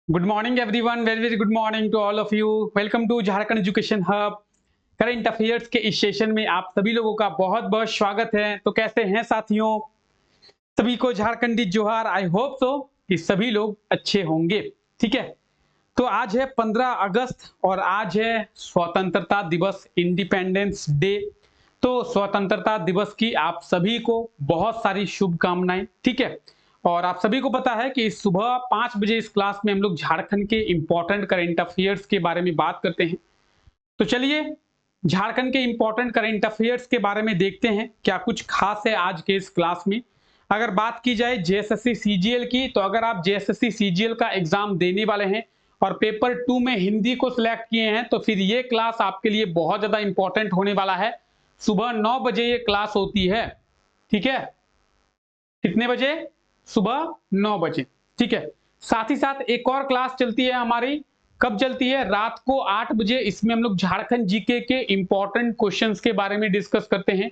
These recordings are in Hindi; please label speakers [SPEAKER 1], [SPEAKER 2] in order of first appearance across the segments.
[SPEAKER 1] Good morning everyone, very very good morning to all of you. Welcome to Jharkhand education hub. Current affairs के इस सेशन में आप सभी लोगों का बहुत बहुत स्वागत है। तो कैसे हैं साथियों? सभी को झारखंडी जोहार। आई होप सो कि सभी लोग अच्छे होंगे। ठीक है, तो आज है 15 अगस्त और आज है स्वतंत्रता दिवस, इंडिपेंडेंस डे। तो स्वतंत्रता दिवस की आप सभी को बहुत सारी शुभकामनाएं। ठीक है, और आप सभी को पता है कि सुबह 5 बजे इस क्लास में हम लोग झारखंड के इंपॉर्टेंट करंट अफेयर्स के बारे में बात करते हैं। तो चलिए झारखंड के इंपॉर्टेंट करंट अफेयर्स के बारे में देखते हैं क्या कुछ खास है आज के इस क्लास में। अगर बात की जाए जेएसएससी सीजीएल की, तो अगर आप जेएसएससी सीजीएल का एग्जाम देने वाले हैं और पेपर 2 में हिंदी को सिलेक्ट किए हैं तो फिर ये क्लास आपके लिए बहुत ज्यादा इंपॉर्टेंट होने वाला है। सुबह 9 बजे ये क्लास होती है। ठीक है, कितने बजे? सुबह 9 बजे। ठीक है, साथ ही साथ एक और क्लास चलती है हमारी। कब चलती है? रात को 8 बजे। इसमें हम लोग झारखंड जीके के इंपॉर्टेंट क्वेश्चंस के बारे में डिस्कस करते हैं।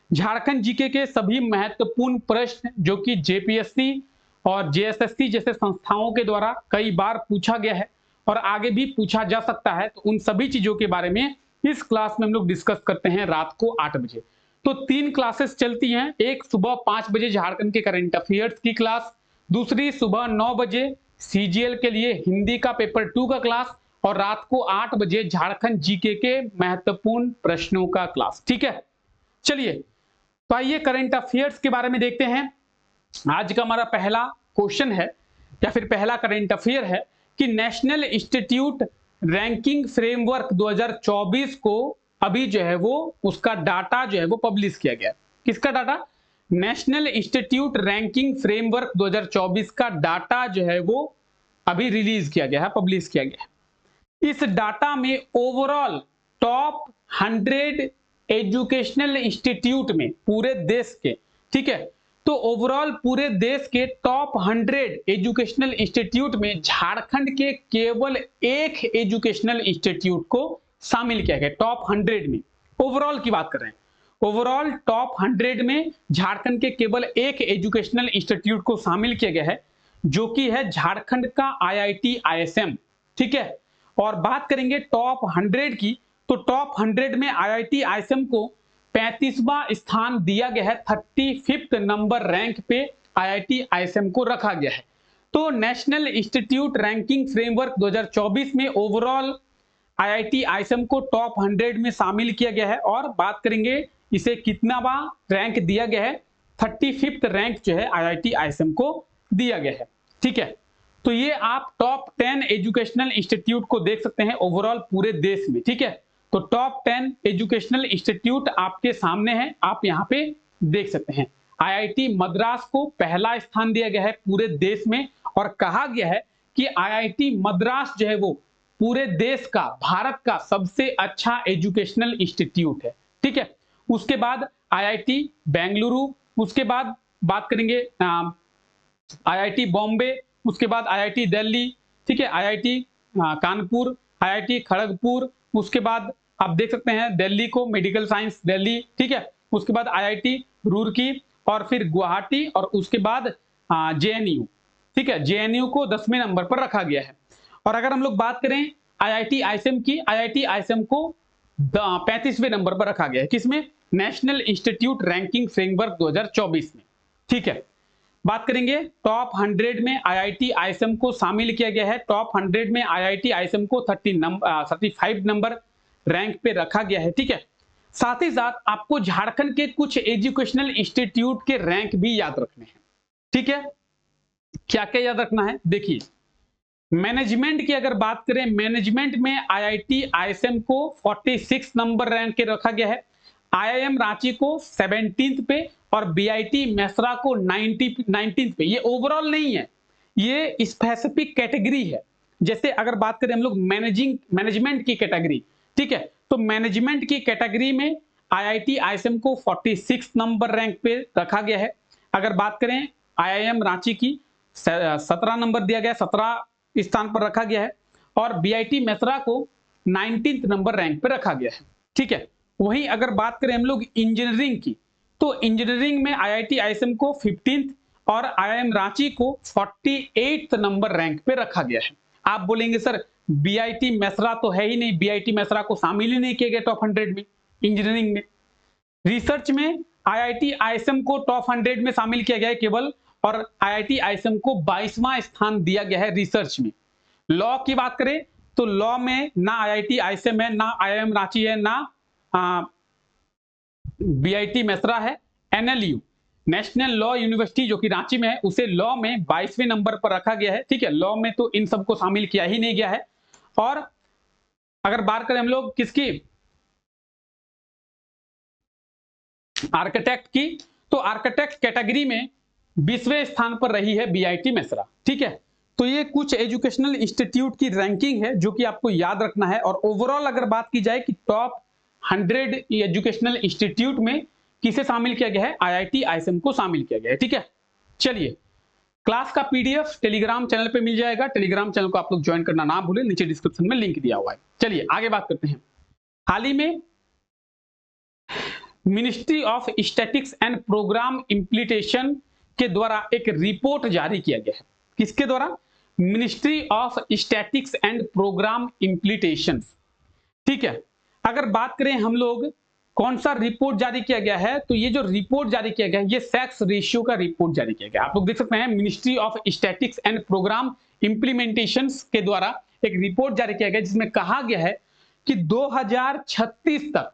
[SPEAKER 1] झारखंड जीके के सभी महत्वपूर्ण प्रश्न जो कि जेपीएससी और जेएसएससी जैसे संस्थाओं के द्वारा कई बार पूछा गया है और आगे भी पूछा जा सकता है, तो उन सभी चीजों के बारे में इस क्लास में हम लोग डिस्कस करते हैं रात को 8 बजे। तो 3 क्लासेस चलती हैं। एक सुबह 5 बजे झारखंड के करंट अफेयर्स की क्लास, दूसरी सुबह 9 बजे सीजीएल के लिए हिंदी का पेपर 2 का क्लास, और रात को 8 बजे झारखंड जीके के महत्वपूर्ण प्रश्नों का क्लास। ठीक है, चलिए तो आइए करंट अफेयर्स के बारे में देखते हैं। आज का हमारा पहला क्वेश्चन है या फिर पहला करंट अफेयर है कि नेशनल इंस्टीट्यूट रैंकिंग फ्रेमवर्क 2024 को अभी जो है वो उसका डाटा जो है वो पब्लिश किया गया। किसका data? National institute ranking framework 2024 का डाटा जो है वो अभी रिलीज किया गया है, पब्लिश किया गया है। इस डाटा में ओवरऑल टॉप 100 एजुकेशनल इंस्टीट्यूट में पूरे देश के, ठीक है, तो ओवरऑल पूरे देश के टॉप 100 एजुकेशनल इंस्टीट्यूट में झारखंड के केवल एक एजुकेशनल इंस्टीट्यूट को शामिल किया गया। टॉप 100 में ओवरऑल की बात कर रहे हैं। ओवरऑल टॉप 100 में झारखंड के केवल एक एजुकेशनल इंस्टीट्यूट को शामिल किया गया है, जो कि है झारखंड का आईआईटी आईएसएम। ठीक है, और बात करेंगे टॉप 100 की, तो टॉप 100 में आईआईटी आईएसएम को 35वां स्थान दिया गया है। 35th नंबर रैंक पे आईआईटी आईएसएम को रखा गया है। तो नेशनल इंस्टीट्यूट रैंकिंग फ्रेमवर्क 2024 में ओवरऑल आईआईटी आईएसएम को टॉप 100 में शामिल किया गया है। और बात करेंगे इसे कितनावां रैंक दिया गया है? 35th रैंक जो है आईआईटी आईएसएम को दिया गया है। ठीक है, तो ये आप टॉप 10 एजुकेशनल इंस्टीट्यूट को देख सकते हैं ओवरऑल पूरे देश में। ठीक है, तो टॉप 10 एजुकेशनल इंस्टीट्यूट आपके सामने है, आप यहाँ पे देख सकते हैं। आईआईटी मद्रास को पहला स्थान दिया गया है पूरे देश में, और कहा गया है कि आईआईटी मद्रास जो है वो पूरे देश का, भारत का सबसे अच्छा एजुकेशनल इंस्टीट्यूट है। ठीक है, उसके बाद आईआईटी बेंगलुरु, उसके बाद बात करेंगे आईआईटी बॉम्बे, उसके बाद आईआईटी दिल्ली, ठीक है, आईआईटी कानपुर, आईआईटी खड़गपुर, उसके बाद आप देख सकते हैं दिल्ली को मेडिकल साइंस दिल्ली। ठीक है, उसके बाद आईआईटी रुड़की, और फिर गुवाहाटी, और उसके बाद जेएनयू। ठीक है, जेएनयू को 10वें नंबर पर रखा गया है। और अगर हम लोग बात करें आईआईटी आईएसएम की, आईआईटी आईएसएम को 35वें नंबर पर रखा गया है। किसमें? नेशनल इंस्टीट्यूट रैंकिंग फ्रेमवर्क 2024 में। ठीक है, बात करेंगे टॉप 100 में आईआईटी आईएसएम को शामिल किया गया है। टॉप 100 में आईआईटी आईएसएम को 35 नंबर रैंक पे रखा गया है। ठीक है, साथ ही साथ आपको झारखंड के कुछ एजुकेशनल इंस्टीट्यूट के रैंक भी याद रखने हैं। ठीक है, क्या क्या याद रखना है? देखिए, मैनेजमेंट की अगर बात करें, मैनेजमेंट में आईआईटी आईएसएम को 46 नंबर रैंक के रखा गया है। आईआईएम रांची को 17th पे, और बीआईटी मेसरा को 19th पे। ये ओवरऑल नहीं है, ये स्पेसिफिक कैटेगरी है। जैसे अगर बात करें हम लोग मैनेजमेंट की कैटेगरी, ठीक है, तो मैनेजमेंट की कैटेगरी में आईआईटी आईएसएम को 46 नंबर रैंक पे रखा गया है। अगर बात करें आईआईएम रांची की, 17 नंबर दिया गया, 17 स्थान पर रखा गया है, और बीआईटी मेसरा को 19th नंबर रैंक पे रखा गया है। ठीक है, वहीं अगर बात करें हम लोग इंजीनियरिंग की, तो इंजीनियरिंग में आईआईटी आईएसएम को 15th और आईआईएम रांची को 48th नंबर रैंक पे रखा गया है। आप बोलेंगे सर बीआईटी मेसरा तो है ही नहीं, बीआईटी मेसरा को शामिल ही नहीं किया गया टॉप 100 में इंजीनियरिंग में। रिसर्च में आईआईटी आईएसएम को टॉप 100 में शामिल किया गया है केवल, और आईआईटी आईएसएम को 22वां स्थान दिया गया है रिसर्च में। लॉ की बात करें तो लॉ में ना आईआईटी आईएसएम है, ना आईआईएम रांची है, ना बीआईटी मेसरा है। एनएलयू नेशनल लॉ यूनिवर्सिटी जो कि रांची में है, उसे लॉ में 22वें नंबर पर रखा गया है। ठीक है, लॉ में तो इन सबको शामिल किया ही नहीं गया है। और अगर बात करें हम लोग किसकी, आर्किटेक्ट की, तो आर्किटेक्ट कैटेगरी में 20वें स्थान पर रही है बीआईटी मेसरा। ठीक है, तो ये कुछ एजुकेशनल इंस्टीट्यूट की रैंकिंग है जो कि आपको याद रखना है। और ओवरऑल अगर बात की जाए कि टॉप 100 एजुकेशनल इंस्टीट्यूट में किसे शामिल किया गया है, आईआईटी आईएसएम को शामिल किया गया है। ठीक है, चलिए क्लास का पीडीएफ टेलीग्राम चैनल पे मिल जाएगा। टेलीग्राम चैनल को आप लोग ज्वाइन करना ना भूलें, नीचे डिस्क्रिप्शन में लिंक दिया हुआ है। चलिए आगे बात करते हैं। हाल ही में ministry of statics and programme implementation के द्वारा एक रिपोर्ट जारी किया गया है। किसके द्वारा? Ministry of statics and programme implementation. ठीक है, अगर बात करें हम लोग कौन सा रिपोर्ट जारी किया गया है, तो ये जो रिपोर्ट जारी किया गया है ये सेक्स रेशियो का रिपोर्ट जारी किया गया। आप लोग देख सकते हैं ministry of statics and programme implementation के द्वारा एक रिपोर्ट जारी किया गया जिसमें कहा गया है कि 2036 तक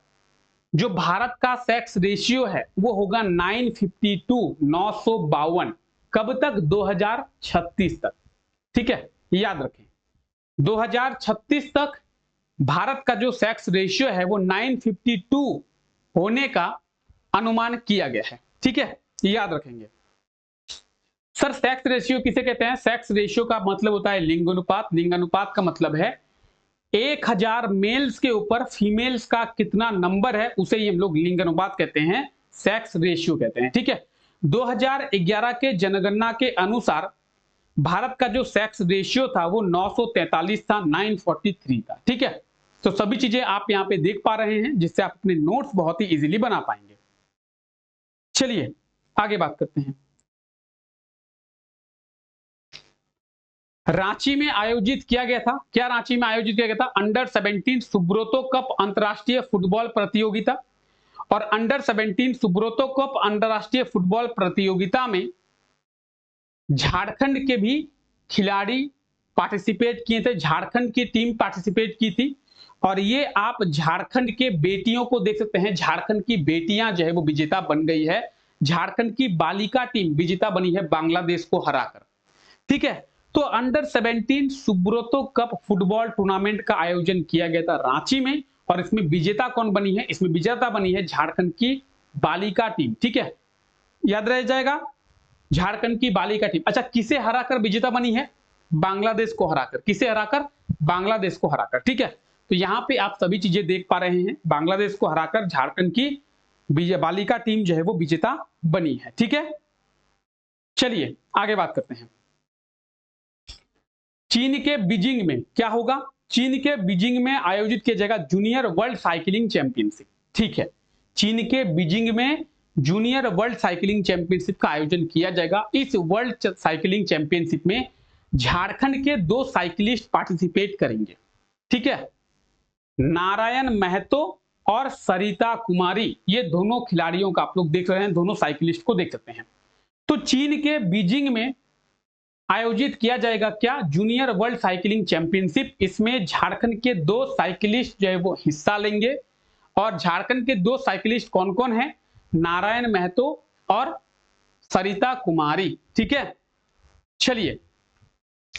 [SPEAKER 1] जो भारत का सेक्स रेशियो है वो होगा 952, 952। कब तक? 2036 तक। ठीक है, याद रखें 2036 तक भारत का जो सेक्स रेशियो है वो 952 होने का अनुमान किया गया है। ठीक है, याद रखेंगे। सर सेक्स रेशियो किसे कहते हैं? सेक्स रेशियो का मतलब होता है लिंगानुपात। लिंगानुपात का मतलब है 1000 मेल्स के ऊपर फीमेल्स का कितना नंबर है, उसे ही हम लोग लिंगानुपात कहते हैं, सेक्स रेशियो कहते हैं। ठीक है, 2011 के जनगणना के अनुसार भारत का जो सेक्स रेशियो था वो 943 था, 943 था। ठीक है, तो सभी चीजें आप यहां पे देख पा रहे हैं जिससे आप अपने नोट्स बहुत ही इजीली बना पाएंगे। चलिए आगे बात करते हैं। रांची में आयोजित किया गया था, क्या रांची में आयोजित किया गया था? अंडर 17 सुब्रोतो कप अंतरराष्ट्रीय फुटबॉल प्रतियोगिता। और अंडर 17 सुब्रोतो कप अंतरराष्ट्रीय फुटबॉल प्रतियोगिता में झारखंड के भी खिलाड़ी पार्टिसिपेट किए थे, झारखंड की टीम पार्टिसिपेट की थी। और ये आप झारखंड के बेटियों को देख सकते हैं, झारखंड की बेटियां जो है वो विजेता बन गई है। झारखंड की बालिका टीम विजेता बनी है बांग्लादेश को हराकर। ठीक है, तो under 17 Subroto cup football tournament का आयोजन किया गया था रांची में। और इसमें विजेता कौन बनी है? इसमें विजेता बनी है झारखंड की बालिका टीम। ठीक है, याद रह जाएगा, झारखंड की बालिका टीम। अच्छा, किसे हराकर विजेता बनी है? बांग्लादेश को हराकर। किसे हराकर? बांग्लादेश को हराकर। ठीक है, तो यहां पे आप सभी चीजें देख पा रहे हैं, बांग्लादेश को हराकर झारखंड की बालिका टीम जो है वो विजेता बनी है। ठीक है, चलिए आगे बात करते हैं। चीन के बीजिंग में क्या होगा? चीन के बीजिंग में आयोजित किया जाएगा जूनियर वर्ल्ड साइकिलिंग चैंपियनशिप। ठीक है, चीन के बीजिंग में जूनियर वर्ल्ड साइकिलिंग चैंपियनशिप का आयोजन किया जाएगा। इस वर्ल्ड साइकिलिंग चैंपियनशिप में झारखंड के 2 साइकिलिस्ट पार्टिसिपेट करेंगे। ठीक है, नारायण महतो और सरिता कुमारी, ये दोनों खिलाड़ियों का आप लोग देख रहे हैं, दोनों साइकिलिस्ट को देख सकते हैं। तो चीन के बीजिंग में आयोजित किया जाएगा क्या? Junior world cycling championship. इसमें झारखंड के 2 साइकिलिस्ट जो है वो हिस्सा लेंगे। और झारखंड के 2 साइकिलिस्ट कौन कौन है? नारायण महतो और सरिता कुमारी। ठीक है, चलिए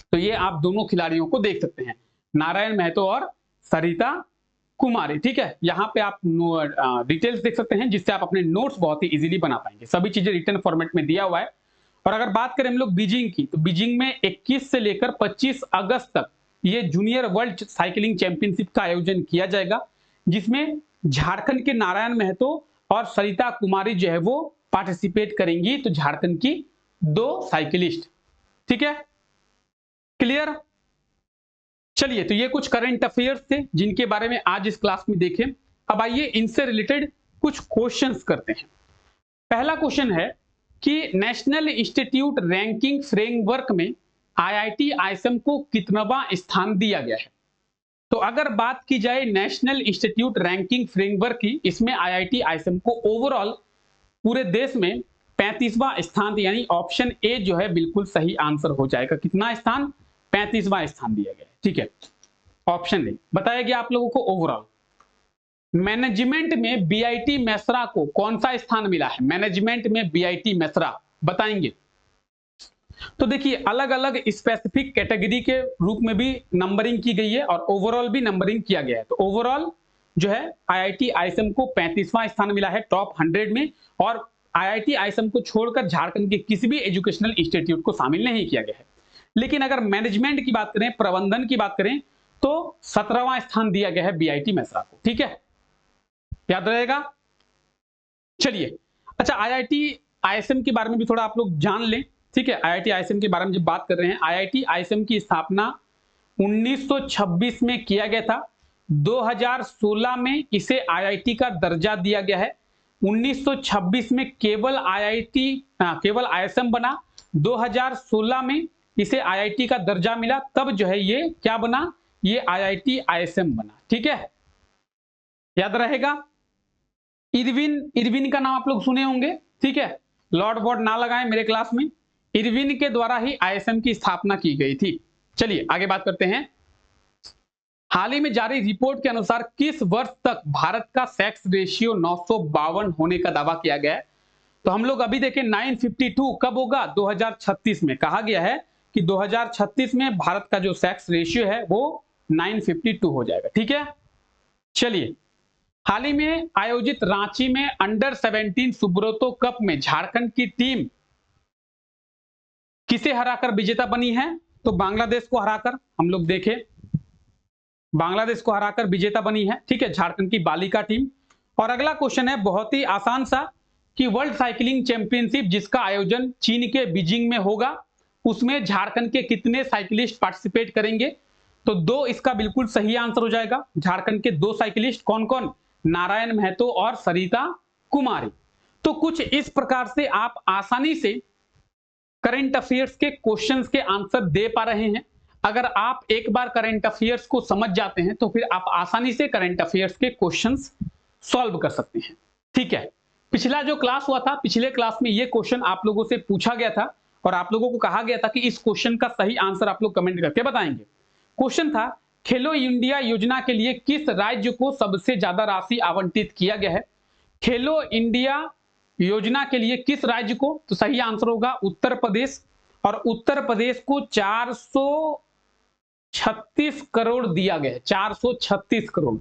[SPEAKER 1] तो ये आप दोनों खिलाड़ियों को देख सकते हैं, नारायण महतो और सरिता कुमारी। ठीक है, यहां पे आप डिटेल्स देख सकते हैं जिससे आप अपने नोट्स बहुत ही इजीली बना पाएंगे। सभी चीजें रिटन फॉर्मेट में दिया हुआ है। और अगर बात करें हम लोग बीजिंग की, तो बीजिंग में 21 से लेकर 25 अगस्त तक ये जूनियर वर्ल्ड साइकिलिंग चैंपियनशिप का आयोजन किया जाएगा, जिसमें झारखंड के नारायण महतो और सरिता कुमारी जो है वो पार्टिसिपेट करेंगी। तो झारखंड की 2 साइकिलिस्ट। ठीक है, क्लियर? चलिए, तो ये कुछ करंट अफेयर्स थे जिनके बारे में आज इस क्लास में देखें। अब आइए इनसे रिलेटेड कुछ क्वेश्चंस करते हैं। पहला क्वेश्चन है कि नेशनल इंस्टीट्यूट रैंकिंग फ्रेमवर्क में आईआईटी आईएसएम को कितनावां स्थान दिया गया है? तो अगर बात की जाए नेशनल इंस्टीट्यूट रैंकिंग फ्रेमवर्क की, इसमें आईआईटी आईएसएम को ओवरऑल पूरे देश में 35वां स्थान, यानी ऑप्शन ए जो है बिल्कुल सही आंसर हो जाएगा। कितना स्थान? 35वां स्थान दिया गया है। ठीक है, ऑप्शन ए बताया गया आप लोगों को। ओवरऑल मैनेजमेंट में बीआईटी मेसरा को कौन सा स्थान मिला है? मैनेजमेंट में बीआईटी मेसरा बताएंगे। तो देखिए अलग अलग स्पेसिफिक कैटेगरी के रूप में भी नंबरिंग की गई है और ओवरऑल भी नंबरिंग किया गया है। तो ओवरऑल जो है आईआईटी आईएसएम को 35वां स्थान मिला है टॉप 100 में, और आईआईटी आईएसएम को छोड़कर झारखंड के किसी भी एजुकेशनल इंस्टीट्यूट को शामिल नहीं किया गया है। लेकिन अगर मैनेजमेंट की बात करें, प्रबंधन की बात करें, तो 17वां स्थान दिया गया है बीआईटी मेसरा को। ठीक है, याद रहेगा। चलिए, अच्छा आईआईटी आईएसएम के बारे में भी थोड़ा आप लोग जान लें। ठीक है, आईआईटी आईएसएम के बारे में जब बात कर रहे हैं, आईआईटी आईएसएम की स्थापना 1926 में किया गया था। 2016 में इसे आईआईटी का दर्जा दिया गया है। 1926 में केवल आईएसएम बना। 2016 में इसे आईआईटी का दर्जा मिला, तब जो है ये क्या बना? ये आईआईटी आईएसएम बना। ठीक है, याद रहेगा। इरविन का नाम आप लोग सुने होंगे। ठीक है, लॉर्ड बोर्ड ना लगाएं मेरे क्लास में। इरविन के द्वारा ही आईएसएम की स्थापना की गई थी। चलिए आगे बात करते हैं। हाल ही में जारी रिपोर्ट के अनुसार किस वर्ष तक भारत का सेक्स रेशियो 952 होने का दावा किया गया है? तो हम लोग अभी देखें 952 कब होगा? 2036 में। कहा गया है कि 2036 में भारत का जो सेक्स रेशियो है वो 952 हो जाएगा। ठीक है, चलिए हाल ही में आयोजित रांची में अंडर 17 सुब्रतो कप में झारखंड की टीम किसे हराकर विजेता बनी है? तो बांग्लादेश को हराकर, हम लोग देखें बांग्लादेश को हराकर विजेता बनी है। ठीक है, झारखंड की बालिका टीम। और अगला क्वेश्चन है बहुत ही आसान सा कि वर्ल्ड साइकिलिंग चैंपियनशिप जिसका आयोजन चीन के बीजिंग में होगा, उसमें झारखंड के कितने साइकिलिस्ट पार्टिसिपेट करेंगे? तो 2 इसका बिल्कुल सही आंसर हो जाएगा। झारखंड के 2 साइकिलिस्ट कौन कौन? नारायण महतो और सरिता कुमारी। तो कुछ इस प्रकार से आप आसानी से करंट अफेयर्स के क्वेश्चंस के आंसर दे पा रहे हैं। अगर आप एक बार करंट अफेयर्स को समझ जाते हैं तो फिर आप आसानी से करंट अफेयर्स के क्वेश्चंस सॉल्व कर सकते हैं। ठीक है, पिछला जो क्लास हुआ था, पिछले क्लास में ये क्वेश्चन आप लोगों से पूछा गया था और आप लोगों को कहा गया था कि इस क्वेश्चन का सही आंसर आप लोग कमेंट करके बताएंगे। क्वेश्चन था खेलो इंडिया योजना के लिए किस राज्य को सबसे ज्यादा राशि आवंटित किया गया है? खेलो इंडिया योजना के लिए किस राज्य को? तो सही आंसर होगा उत्तर प्रदेश, और उत्तर प्रदेश को 436 करोड़ दिया गया है। 436 करोड़।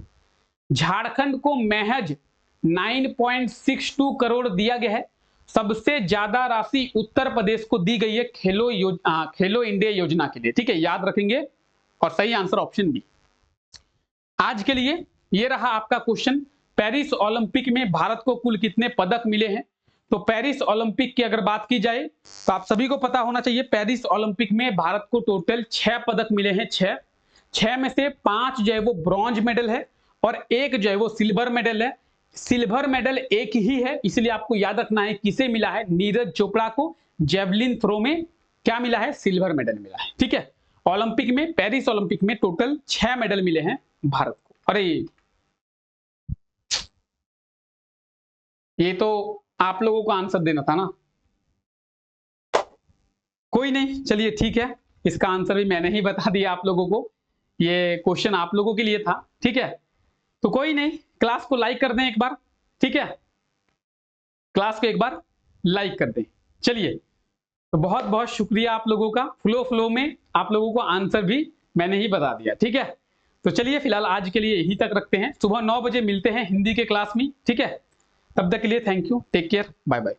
[SPEAKER 1] झारखंड को महज 9.62 करोड़ दिया गया है। सबसे ज्यादा राशि उत्तर प्रदेश को दी गई है खेलो इंडिया योजना के लिए। ठीक है, याद रखेंगे। और सही आंसर ऑप्शन बी। आज के लिए यह रहा आपका क्वेश्चन। पेरिस ओलंपिक में भारत को कुल कितने पदक मिले हैं? तो पेरिस ओलंपिक की अगर बात की जाए तो आप सभी को पता होना चाहिए, पेरिस ओलंपिक में भारत को टोटल 6 पदक मिले हैं। 6 में से 5 जो है वो ब्रॉन्ज मेडल है और 1 जो है वो सिल्वर मेडल है। सिल्वर मेडल एक ही है, इसलिए आपको याद रखना है किसे मिला है? नीरज चोपड़ा को जेवलिन थ्रो में क्या मिला है? सिल्वर मेडल मिला है। ठीक है, ओलंपिक में, पेरिस ओलंपिक में टोटल 6 मेडल मिले हैं भारत को। अरे ये तो आप लोगों को आंसर देना था ना। कोई नहीं, चलिए ठीक है, इसका आंसर भी मैंने ही बता दिया आप लोगों को। ये क्वेश्चन आप लोगों के लिए था। ठीक है, तो कोई नहीं, क्लास को लाइक कर दें एक बार। ठीक है, क्लास को एक बार लाइक कर दें। चलिए, तो बहुत बहुत शुक्रिया आप लोगों का। फ्लो में आप लोगों को आंसर भी मैंने ही बता दिया। ठीक है, तो चलिए फिलहाल आज के लिए यही तक रखते हैं। सुबह 9 बजे मिलते हैं हिंदी के क्लास में। ठीक है, तब तक के लिए thank you, take care, bye bye.